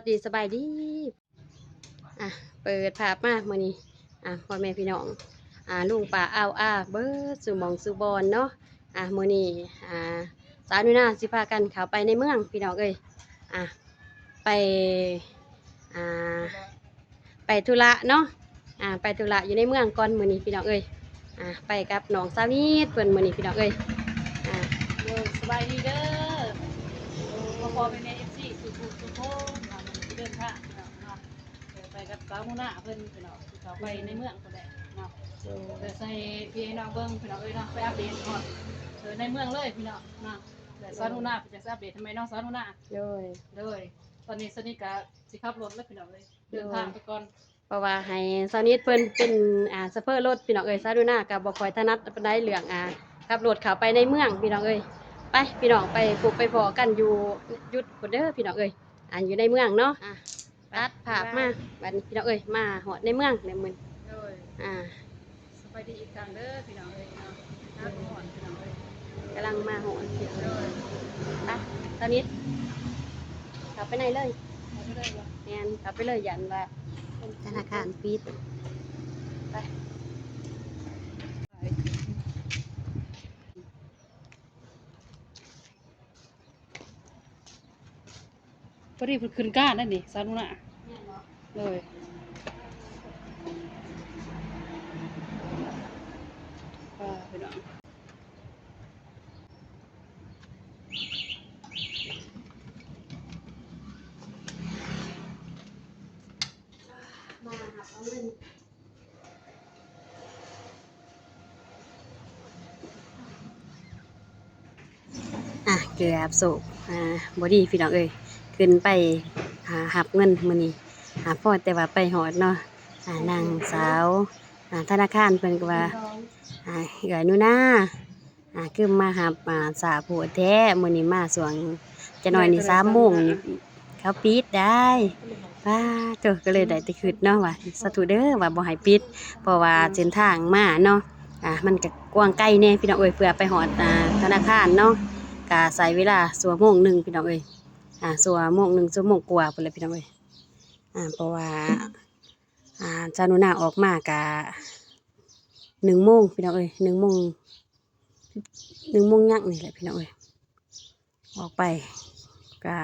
ดีสบายดีอ่ะเปิดภาพมามื้อนี้พ่อแม่พี่น้องลุงป้าอ้าวเบิดสู่หม่องสู่บอนเนาะมื้อนี้สาวนุนาสิพากันเข้าไปในเมืองพี่น้องเอ้ยอ่ะไปอ่าไปธุระเนาะไปธุระอยู่ในเมืองก่อนมื้อนี้พี่น้องเอ้ยไปกับน้องสาวนิดเพิ่นมื้อนี้พี่น้องเอ้ยอ่า สบายดีเด้อพอเป็นเอฟซีสุโขมันเดินทางเนาะไปกับสาวมุนาเพิ่นพี่น้องเขาไปในเมืองก็ได้เนาะเดี๋ยวใส่พี่น้องเบิ่งพี่น้องเอ้ยเนาะไปอัปเดตก่อนในเมืองเลยพี่น้องเนาะแต่สาวมุนาจะอัปเดตทำไมน้องสาวมุนาเลยตอนนี้สนิทกับสิขับรถแล้วพี่น้องเลยเดินทางไปก่อนเพราะว่าให้สาวนิดเพิ่นเป็นซัพพอร์ตรถพี่น้องเอ้ยสาวดูหน้ากับบ่ค่อยถนัดปานใดเรื่องขับรถเข้าไปในเมืองพี่น้องเอ้ยไปพี่น้องไปพบไปพอกันอยู่ยุดพุ่นเด้อพี่น้องเอ้ยอยู่ในเมืองเนาะตัดภาพมาบัดนี้พี่น้องเอ้ยมาฮอดในเมืองในมื้อสบายดีอีกครั้งเด้อพี่น้องเอ้ยเนาะน้าหอนพี่น้องเอ้ยกำลังมาฮอดพี่น้องเอ้ยไปสาวนิดเข้าไปไหนเลยแม่นเข้าไปเลยยันว่าธนาคารปิดไปพอดีขึ้นก้านนั่นนี่สานุนะเลยพี่น้องมาหาเอาเงินเกือบสุกบอดี้พี่น้องเอ้ยขึ้นไปหับเงินมื้อนี้พ่อแต่ว่าไปหอดเนาะนางสาวธนาคารเพิ่นก็ว่าเอื้อยหนูนาคือมาหับสาโพดแท้มื้อนี้มาสวงจะน้อยนี่3 โมงนี่เขาปิดได้ป้าตัวก็เลยได้แต่คิดเนาะว่าสาธุเด้อว่าบ่ให้ปิดเพราะว่าเส้นทางมาเนาะมันก็กว้างไกลแน่พี่น้องเอ้ยเพื่อไปหอดธนาคารเนาะก็ใช้เวลาชั่วโมงหนึ่งพี่น้องเอ้ยชั่วโมงหนึ่งชั่วโมงกว่าพุ่นเลยพี่น้องเอ้ยเพราะว่าจานุนาออกมากะ1 โมงพี่น้องเอ้ย1 โมงยังนี่แหละพี่น้องเอ้ยออกไปกะ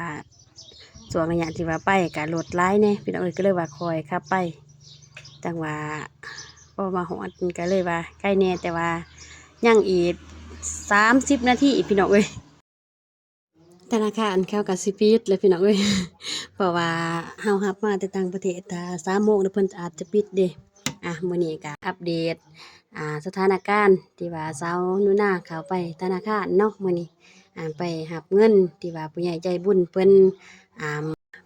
ส่วนระยะที่ว่าไปกะรถหลายแน่พี่น้องเอ้ยก็เลยว่าคอยขับไปจังว่าพอมาหอดก็เลยว่าใกล้แน่แต่ว่ายังอีก30 นาทีพี่น้องเอ้ยธนาคารเข้ากับสิปิดเลยพี่น้องเอ้ยเพราะว่าเฮารับมาแต่ต่างประเทศถ้า3 โมงแล้วเพิ่นอาจจะปิดเด้มื้อนี้ก็อัปเดตสถานการณ์ที่ว่าสาวนุนาเข้าไปธนาคารเนาะมื้อนี้ไปรับเงินที่ว่าผู้ใหญ่ใจบุญเพิ่น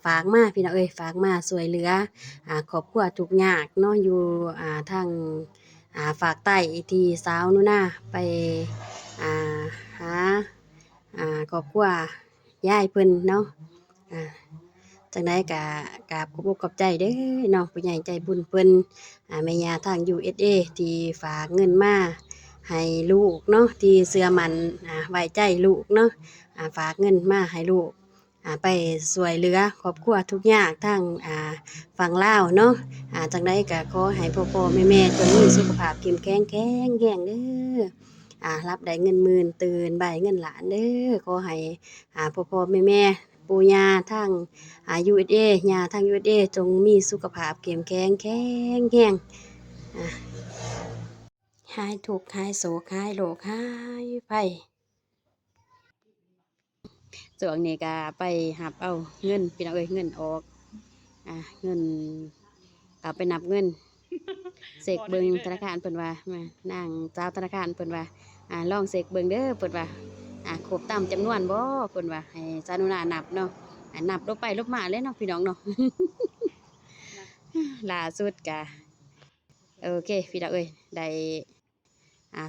ฝากมาพี่น้องเอ้ยฝากมาช่วยเหลือครอบครัวทุกข์ยากเนาะอยู่ทางฝากใต้ที่สาวนุนาไปหาครอบครัวยายเพิ่นเนาะจังได๋ก็กราบขอบอกขอบใจเด้อเนาะผู้ใหญ่ใจบุญเพิ่นแม่ย่าทาง USA ที่ฝากเงินมาให้ลูกเนาะที่เชื่อมั่นไว้ใจลูกเนาะฝากเงินมาให้ลูกไปช่วยเหลือครอบครัวทุกข์ยากทางฝั่งลาวเนาะจังได๋ก็ขอให้พ่อๆแม่ๆจงมีสุขภาพเข้มแข็งแรงเด้อรับได้เงินหมื่นตื่นบ่ายเงินล้านเด้อขอให้พ่อๆแม่ๆปู่ย่าทางUSA ย่าทาง USA จงมีสุขภาพเข้มแข็งแรงหายทุกข์หายโศกหายโรคหายภัยส่วนนี้ก็ไปหับเอาเงินพี่น้องเอ้ยเงินออกเงินกลับไปนับเงินเสกเบิงธนาคารเพิ่นว่ามานางเจ้าธนาคารเพิ่นว่าลองเสกเบิงเด้อเพิ่นว่าครบตามจำนวนบ่เพิ่นว่าให้สานุนานับเนาะนับลบไปลบมาเลยเนาะพี่น้องเนาะ ล่าสุดกะโอเคพี่น้องเอ้ยได้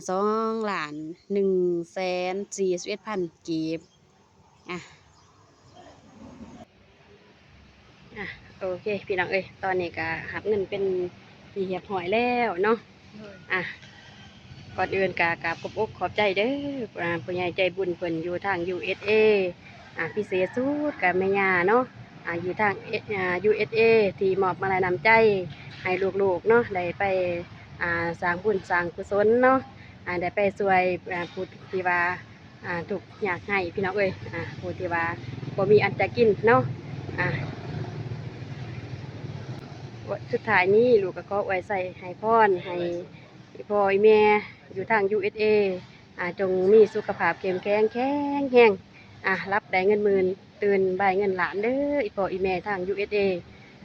2,141,000 กีบโอเคพี่น้องเอ้ยตอนนี้ก็หับเงินเป็นที่เรียบร้อยแล้วเนาะก่อนอื่นก็กราบขอบอกขอบใจเด้อผู้ใหญ่ใจบุญเพิ่นอยู่ทาง USA พิเศษสุดกับแม่ย่าเนาะ อยู่ทางUSA ที่มอบมาลัยน้ำใจให้ลูกๆเนาะได้ไปสร้างบุญสร้างกุศลเนาะได้ไปช่วยผู้ที่ว่าทุกข์ยากให้พี่น้องเอ้ยผู้ที่ว่าบ่มีอันจะกินเนาะอ่าสุดท้ายนี้ลูกก็ขออวยใส่ให้พรให้พ่อแม่อยู่ทาง USA จงมีสุขภาพเข้มแข็งแข็งแรงรับได้เงินหมื่นตื่นบ่ายเงินล้านเด้ออีพ่ออีแม่ทาง USA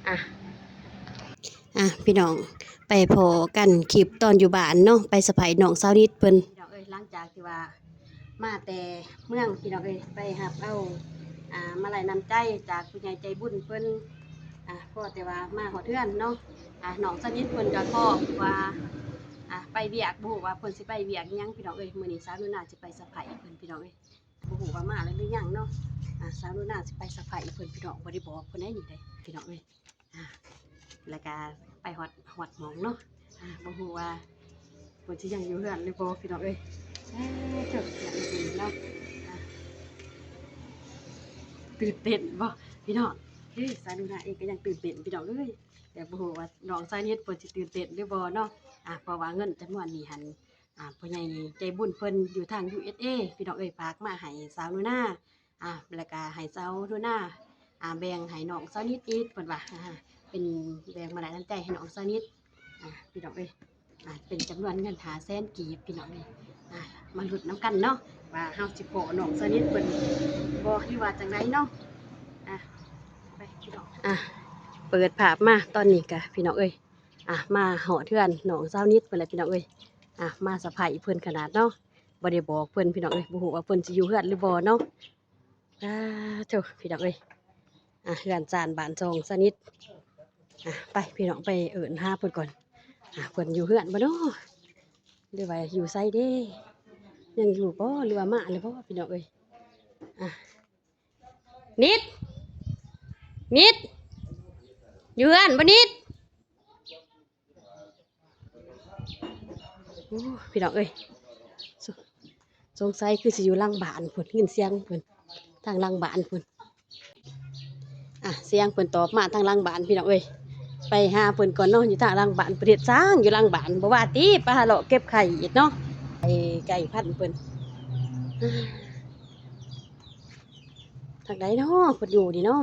อ่ะพี่น้องไปพอกันคลิปตอนอยู่บ้านเนาะไปสะใภ้น้องสาวนิดเพิ่นพี่น้องเอ้ยหลังจากที่ว่ามาแต่เมืองพี่น้องเอ้ยไปหับเอามาลัยน้ำใจจากผู้ใหญ่ใจบุญเพิ่นพ่อแต่ว่ามาขอเทือนเนาะน้องสาวนิดเพิ่นก็ขอว่าไปเวียกบ่ฮู้ว่าเพิ่นสิไปเวียกอิหยังพี่น้องเอ้ยมื้อนี้สาวนุน่าสิไปสะใภ้เพิ่นพี่น้องเอ้ยบ่ฮู้ว่ามาแล้วหรือยังเนาะสาวนุน่าสิไปสะใภ้เพิ่นพี่น้องบ่ได้บอกเพิ่นได้นี่เด้พี่น้องเอ้ยแล้วก็ไปฮอดหมองเนาะบ่ฮู้ว่าเพิ่นสิยังอยู่เฮือนหรือบ่พี่น้องเอ้ยเจ้าอย่างนี้เนาะตื่นเต้นบ่พี่น้องสาวนุน่าเองก็ยังตื่นเต้นพี่น้องเอ้ยแต่บ่ฮู้ว่าน้องสาวนิดเพิ่นสิตื่นเต้นหรือบ่เนาะเพราะว่าเงินจำนวนนี้หันผู้ใหญ่ใจบุญเพิ่นอยู่ทาง USA พี่น้องเอ้ยฝากมาให้สาวนุน่าแล้วก็ให้สาวนุน่าแบ่งให้น้องสาวนิดอีกเพิ่นว่าเป็นแบ่งมาหลายน้ำใจให้น้องสาวนิดพี่น้องเอ้ยเป็นจำนวนเงิน500,000 กีบพี่น้องเอ้ยมาลุ้นน้ำกันเนาะว่าเฮาสิพอน้องสาวนิดเพิ่นบ่หรือว่าจังไดเนาะไปพี่น้องเปิดภาพมาตอนนี้กะพี่น้องเอ้ยมาหอเทือนน้องสาวนิดเพิ่นแหละพี่น้องเอ้ยมาสะใภ้เพิ่นขนาดเนาะบ่ได้บอกเพิ่นพี่น้องเอ้ยบ่ฮู้ว่าเพิ่นสิอยู่เฮือนหรือบ่เนาะโธ่พี่น้องเอ้ยเฮือนจานบ้านจองสาวนิดไปพี่น้องไปเอิ้นหาเพิ่นก่อนเพิ่นอยู่เฮือนบ่เนาะหรือว่าอยู่ไสเด้ยังอยู่บ่หรือว่ามาแล้วบ่พี่น้องเอ้ยนิดอยู่เฮือนบ่นิดพี่น้องเอ้ยสงสัยคือสิอยู่หลังบ้านเพิ่นยินเสียงเพิ่นทางหลังบ้านเพิ่นเสียงเพิ่นตอบมาทางหลังบ้านพี่น้องเอ้ยไปหาเพิ่นก่อนเนาะอยู่ทางหลังบ้านประเทศสร้างอยู่หลังบ้านบ่ว่าติไปหาเลาะเก็บไข่อีกเนาะไก่พันธุ์เพิ่นทางใดเนาะเพิ่นอยู่นี่เนาะ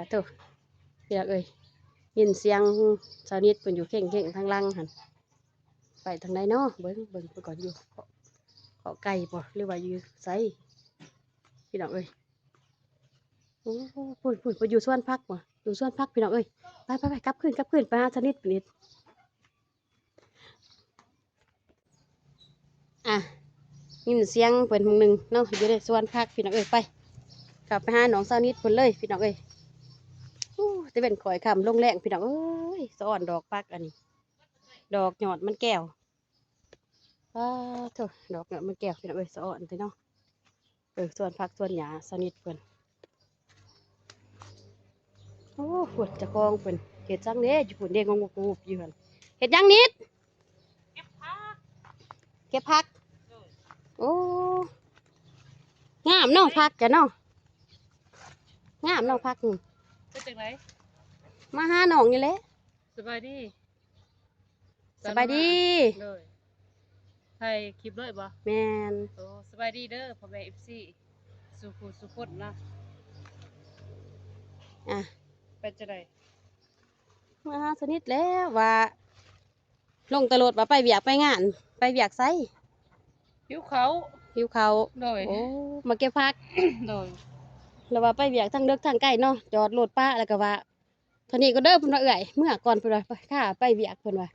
โธ่พี่น้องเอ้ยยินเสียงสาวนิดเพิ่นอยู่เข่งๆทางหลังหั่นไปทางใดเนาะเบิ่งไปก่อนอยู่เกาะไก่บ่หรือว่าอยู่ไสพี่น้องเอ้ยโอ้พูดไปอยู่สวนผักบ่อยู่สวนผักพี่น้องเอ้ยไปกลับคืนไปหาสนิทยินเสียงเพิ่นหนึ่งเนาะอยู่ในสวนผักพี่น้องเอ้ยไปกลับไปหาน้องสาวนิดเพิ่นเลยพี่น้องเอ้ยจะเป็นข่อยคำลงแรงพี่น้องเอ้ยสะอ่อนดอกผักอันนี้ดอกหยอดมันแก้วโธ่ดอกหยอดมันแก้วพี่น้องเอ้ยสะอ่อนติเนาะส่วนผักส่วนหญ้าสนิทเพิ่นปวดจะคลองเพิ่นเห็ดจังเด้อยู่พุ่นเด้งงกูบอยู่หั่นเห็ดยังนิดเก็บผักโอ้งามเนาะผักจ้ะเนาะงามเนาะผักเป็นจังไดมาหาน้องนี่แหละสบายดีเลยไทยคลิปเลยบ่แม่นสบายดีเด้อพ่อแม่ FC สุขุนะเป็นจังไดมาหาสนิทแล้วว่าลงตลอดว่าไปเวียกไปงานไปเวียกไสหิวเขาโดยมาเก็บผักโดยแล้วว่าไปเวียกทางเลิกทางใกล้เนาะจอดรถป้าแล้วก็ว่าเท่านี้ก็เด้อเพิ่นว่าเอื้อยเมื่อก่อนเพิ่นว่าข้าไปเวียกเพิ่นว่า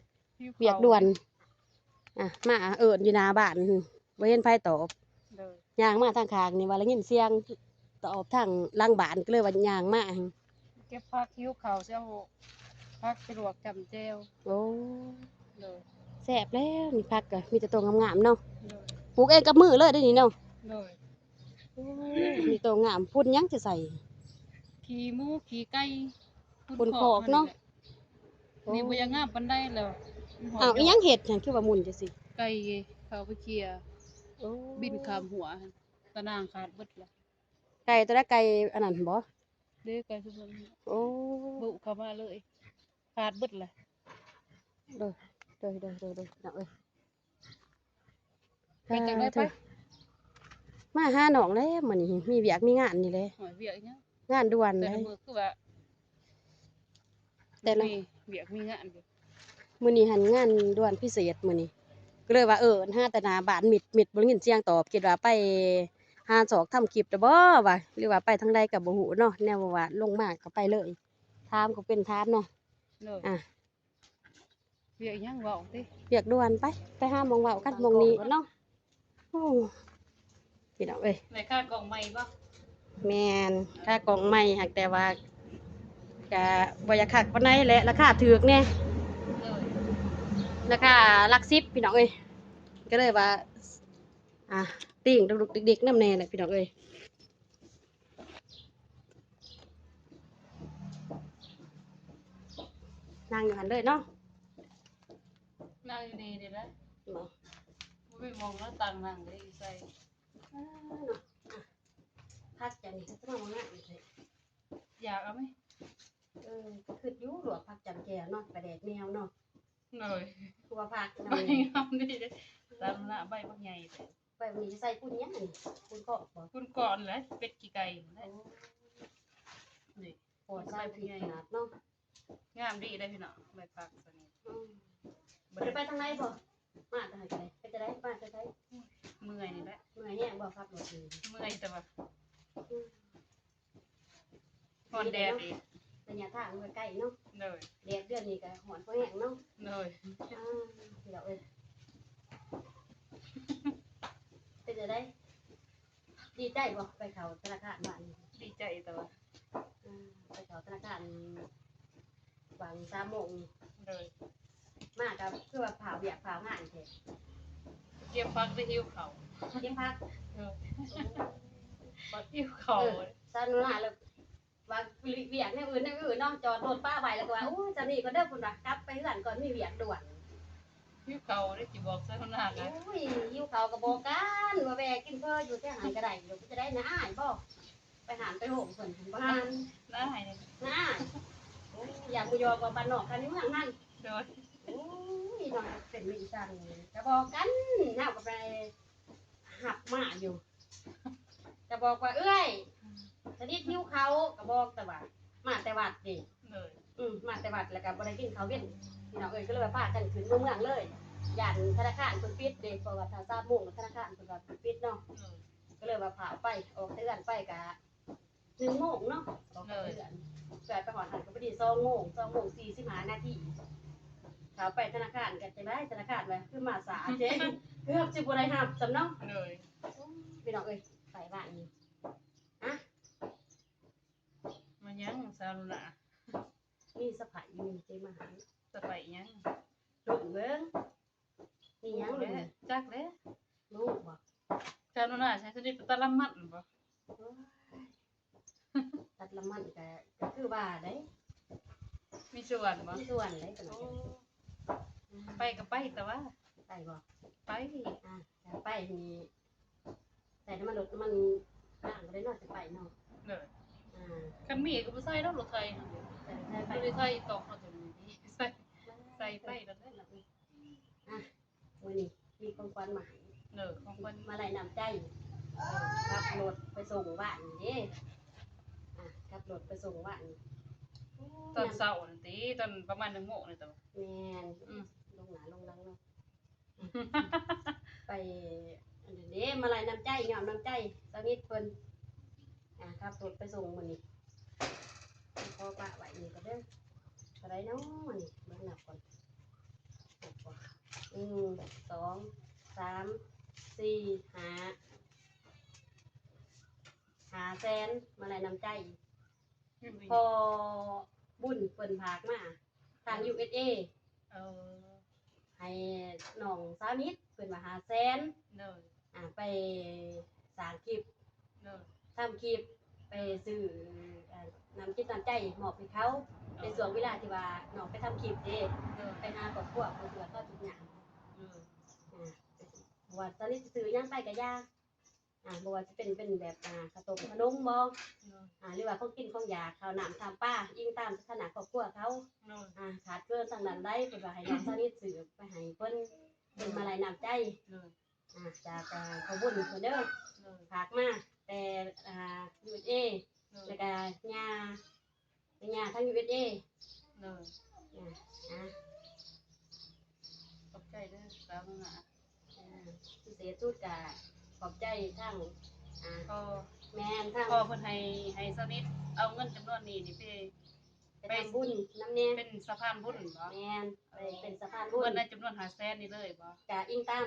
เวียกด่วนมาเอิ้นอยู่หน้าบ้านบ่เห็นไผตอบย่างมาทางข้างนี่ว่าแล้วยินเสียงตอบทางหลังบ้านก็เลยว่าย่างมาเก็บผักหิวเขาเสียผักไปลวกจำแจ่วแซ่บแล้วนี่ผักก็มีแต่ตัวงามๆเนาะปลูกเองกับมือเลยได้นี่เนาะมีตัวงามพุ่นยังจะใส่ขี้หมูขี้ไก่พุ่นขอกเนาะนี่บ่ยังงามปานใดแล้วอีหยังเห็ดนั่นคือว่ามุนจังซี่ไก่เขาไปเคลียร์บินข้ามหัวตะนางขาดเบิดแล้ว ไก่ตัวละไก่อันนั้นบ่ เด้อไก่สุด โอ้ บุเข้ามาเลยขาดเบิดเลย โดยพี่น้องเอ้ย ไปจังได้ไป มาหาน้องแล้วมื้อนี้มีเวียกมีงานนี่แหละ หอยเวียกอีหยัง งานด่วน แต่ เล ละ ย มื้อคือว่า แต่ละ มีเวียกมีงานอยู่ มื้อนี้หันงานด่วนพิเศษมื้อนี้ก็เลยว่าหาแต่หน้าบ้านมิดบ่ได้ยินเสียงตอบคิดว่าไปหาศอกทำคลิปเด้อบ่ว่าหรือว่าไปทางใดก็บ่ฮู้เนาะแนวว่าลงมาก็ไปเลยถามก็เป็นถามเนาะ เด้อ อ่ะ เวียกอีหยังเว้าติ เวียกด่วนไปหาหมองเว้ากันหมองนี้เนาะโอ้พี่น้องเอ้ย ได้ค่ากล่องใหม่บ่ แม่นค่ากล่องใหม่หักแต่ว่าก็บ่อยากคักปานใดแหละราคาถูกแน่ เด้อ ราคาหลัก10พี่น้องเอ้ยก็เลยว่าติ่งดุกๆดิกๆนำแน่แหละพี่น้องเอ้ยนั่งอยู่หั่นเลยเนาะ นั่งอยู่นี่เด้อนะ บ่ บ่ไปมองแล้วตังนั่งได้ใส่ เนาะพักจังนี่จะมาบ่งานอีกเลย อยากเอาไหม ก็คืออยู่หลวกพักจันแก่เนาะประแดกแมวเนาะ เด้อ คือว่าพัก ใบ นำนี่ งามดีเด้อตามหน้าใบบักใหญ่แต่ ไปวันนี้ใส่ปุ้นหยังอันนี้ปุ้นก็บ่ คุณก่อนแหละเป็ดกี่ไก่นั่นแหละนี่ ปอดใส่ผิดขนาดเนาะ งามดีได้พี่น้องใบผักตัวนี้ บ่ได้ไปทางไหนบ่มาทางไหนก็ได้ไปจะได้มาจะได้ เมื่อยนี่แหละ เมื่อยแห้งบ่พักรถนี่ เมื่อยแต่ว่าหอนแดดอีก ระยะทางมันใกล้เนาะ เด้อ แดดเดือนนี้ก็หอนพอแห้งเนาะ เด้อ พี่เราเป็นจะได้ดีใจบ่ไปเขาธนาคารบ้านนี่ ดีใจแต่ว่า ไปเขาธนาคารบาง3 โมงนี่ เด้อ มากับคือว่าเผาเบียกเผางานแท้ เก็บฟักได้หิวเขา เยี่ยมพัก เด้อหิวเขา ซานุนาเลยว่าเวียกในอื่นเนาะจอดรถป้าไว้แล้วก็ว่าโอ้จะนี่ก็เด้อคุณว่ากลับไปเฮือนก่อนมีเวียกด่วน หิวเขาได้สิบอกซะหน้ากัน โอ้ยหิวเขาวก็บอกกันว่าแวกินเพื่ออยู่ที่หานก็ได้เดี๋ยวจะได้น้าอ้ายบ่ไปหานไปโหมเพิ่นบ้าน น้าให้นี่ น้าอ้ายโอ้ยอยากมุยอกับบ้านนอกกันนี่เมืองนั่น เด้อ โอ้ยน้องเป็นมีจังจะบอกกันน้าก็ไปหับมาอยู่จะบอกว่าเอ้ยจะนิดหิวเขาก็บอกแต่ว่ามาแต่วัดดิ เด้อ มาแต่วัดแล้วก็บ่ได้กินข้าวเย็นพี่น้องเอ้ยก็เลยว่าพากันขึ้นเมืองเลยย่านธนาคารเพิ่นปิดเด้เพราะว่าถ้าทราบโมงธนาคารเพิ่นว่าปิดเนาะก็เลยว่าพาไปออกเตือนไปกะ1 โมงเนาะออกเตือนเกิดไปหอดหันก็พอดี2 โมง45 นาทีเขาไปธนาคารกันจังได๋ธนาคารว่าคือมาสายเด้เกือบสิบ่ได้รับสำเนาะ เด้อ พี่น้องเอ้ยไปบ้านนี้อะ มันยังซาลุน่ะ มีสะพายมีเจมาหา สไปยัง ลูกเบิ่งมีหยัง แล้ เล วย จักแล้ว ลูกบ่ ซาลุน่ะใช้สนิทตะละมันบ่ ตัดละมันก็คือว่าได้ มีส่วนบ่ มีส่วนได้ขนาด ไปก็ไปแต่ว่า ไปบ่ ไป จะไปมีใส่น้ำมันรถน้ำมันล่างก็ได้เนาะจะไปเนาะ เด้อ อ่า คันมีก็บ่ใส่ดอกรถไทยนั่นเด้อ แต่ไป บ่ได้ใส่ตอกเขาตัวนี้ใส่ใส่ไปแล้วเด้อ มื้อนี้มีของขวัญมาให้ เด้อของเพิ่น มาไล่น้ำใจขับรถไปส่งบ้านนี่เด้ขับรถไปส่งบ้าน ตอนเช้านั่นติตอนประมาณ1 โมงนี่ตัว แม่น อืม ลงหนาลงหลังเนาะไปอันนี้เด้มาไล่น้ำใจงามน้ำใจสักนิดเพิ่นขับรถไปส่งมื้อนี้พอปะไว้นี่ก็เด้อก็ได้เนาะนี่เบิ่งนับก่อน1 2 3 4 5แสนมาไล่น้ำใจพอบุญเพิ่นพากมาทาง USA เออ ให้น้องสาวนิดเพิ่นว่า5แสน เด้อ ไปสร้างคลิป เด้อ ทำคลิปไปซื้อน้ำจิตน้ำใจมอบให้เขาในส่วนเวลาที่ว่าน้องไปทำคลิปเด้ เด้อ ไปหาครอบครัวเพิ่นว่าก็ทุกอย่าง เออ ว่าตอนนี้ซื้อหยังไปก็ยา บ่ว่าจะเป็นแบบข้าวต้มขนมบ่หรือว่าของกินของอยากข้าวน้ำทำป้ายิ่งตามสถานะครอบครัวเขาขาดเกินทางนั้นได้เพิ่นว่าให้น้องสนิทซื้อไปให้เพิ่นเป็นมาลัยน้ำใจจากขอบุญเพิ่นเด้อฝากมาแต่USA แล้วก็ย่าทั้ง USA ขอบใจเด้อสาวหนา พิเศษสุดก็ขอบใจทั้งก็แม่นทั้ง พอเพิ่นให้สนิทเอาเงินจำนวนนี้นี่ไปทำบุญน้ำแน่เป็นสะพานบุญบ่แม่นไปเป็นสะพานบุญเงินในจำนวน500,000นี่เลยบ่ก็อิงตาม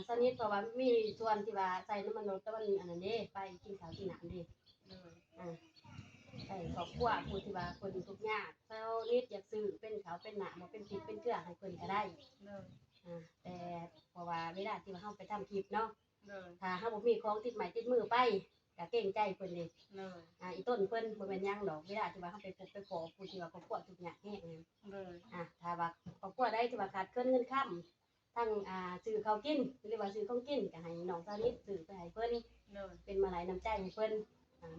สนิทเพราะว่ามีส่วนที่ว่าใส่น้ำมันรถตะวันอันนั้นเด้ไปกินข้าวกินน้ำเด้ไปครอบครัวผู้ที่ว่าคนทุกข์ยากเจ้านิดอยากซื้อเป็นข้าวเป็นหน้าบ่เป็นพริกเป็นเกลือให้เพิ่นก็ได้แต่เพราะว่าเวลาที่ว่าเฮาไปทำคลิปเนาะถ้าเฮาบ่มีของติดไม้ติดมือไปก็เกรงใจเพิ่นนี่อีต้นเพิ่นบ่แม่นหยังดอกเวลาที่ว่าเฮาไปพบไปขอผู้ที่ว่าครอบครัวทุกข์ยากแฮงนั่นถ้าว่าครอบครัวใดที่ว่าขาดเงินค้ำทั้งซื้อข้าวกินหรือว่าซื้อของกินก็ให้น้องสานิทซื้อไปให้เพิ่นเป็นมาลัยน้ำใจให้เพิ่น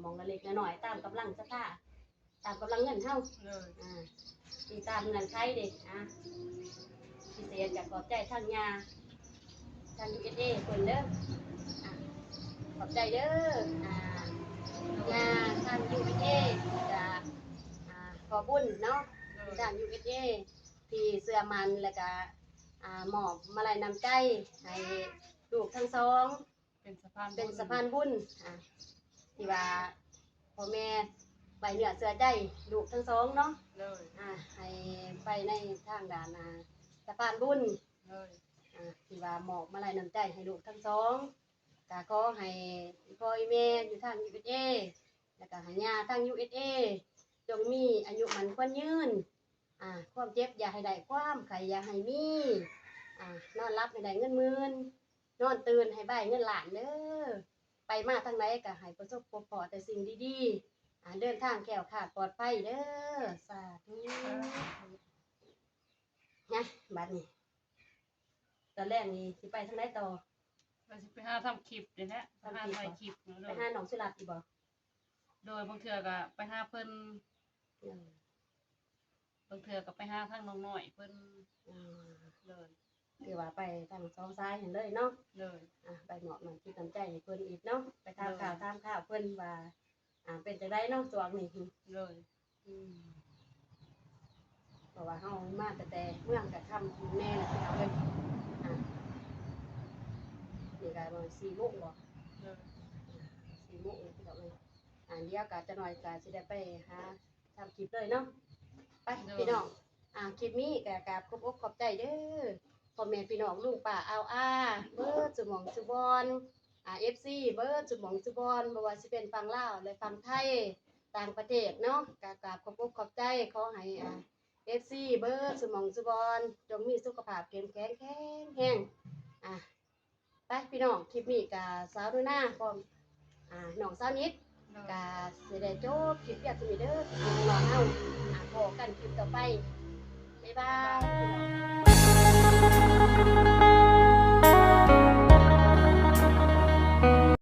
มองละเล็กละน้อยตามกำลังศรัทธาตามกำลังเงินเฮาตามเงินไขเด้พิเศษก็ขอบใจทั้งย่าทาง USA เพิ่นเด้อขอบใจเด้องานทาง USA จะขอบุญเนาะทาง USA ที่เสื้อมันแล้วก็หมอบมาลัยน้ำใจให้ลูกทั้งสองเป็นสะพานบุญที่ว่าพ่อแม่ไปเหนือเสื้อใจลูกทั้งสองเนาะให้ไปในทางด้านสะพานบุญที่ว่าหมอบมาลัยน้ำใจให้ลูกทั้งสองก็ขอให้พ่อแม่อยู่ทาง USA แล้วก็ให้ย่าทาง USA จงมีอายุมันควรยืนความเจ็บอย่าให้ได้ความไข้อย่าให้มีนอนรับให้ได้เงินหมื่นนอนตื่นให้ได้เงินล้านเด้อไปมาทางไหนก็ให้ประสบพบแต่สิ่งดีๆเดินทางแคล้วคลาดปลอดภัยเด้อสาธุนะบัดนี้ตอนแรกนี่สิไปทางไหนต่อเราสิไปหาทำคลิปเด้แหละหาถ่ายคลิปไปหาน้องสุรัตน์อีบ่โดยบางเทื่อก็ไปหาเพิ่นบางเทื่อก็ไปหาทางน้องน้อยเพิ่นเลยคือว่าไปทางสองซ้ายเห็นเลยเนาะเลยไปเหมาะหน่อยคิดน้ำใจให้เพิ่นอีกเนาะไปตามข่าวเพิ่นว่าเป็นจังได๋เนาะช่วงนี้เลยเพราะว่าเฮามาแต่เมืองก็ค่ำแน่แล้วพี่น้องเอ้ยนี่ก็บ่4:00 นบ่4:00 นพี่น้องเอ้ยเดี๋ยวก็จะหน่อยก็สิได้ไปหาทำคลิปเลยเนาะไปพี่น้องคลิปนี้ก็กราบขอบอกขอบใจเด้อพ่อแม่พี่น้องลุงป้าเบิดสุหม่องสุบอนFC เบิดสุหม่องสุบอนบ่ว่าสิเป็นฝั่งลาวและฝั่งไทยต่างประเทศเนาะก็กราบขอบอกขอบใจขอให้FC เบิดสุหม่องสุบอนจงมีสุขภาพเข้มแข็งแรงไปพี่น้องคลิปนี้ก็สาวดูหน้าพร้อมน้องสาวนิดก็สิได้จบคลิปเพียงเท่านี้เด้อน้องเฮาพบกันคลิปต่อไปบ๊ายบาย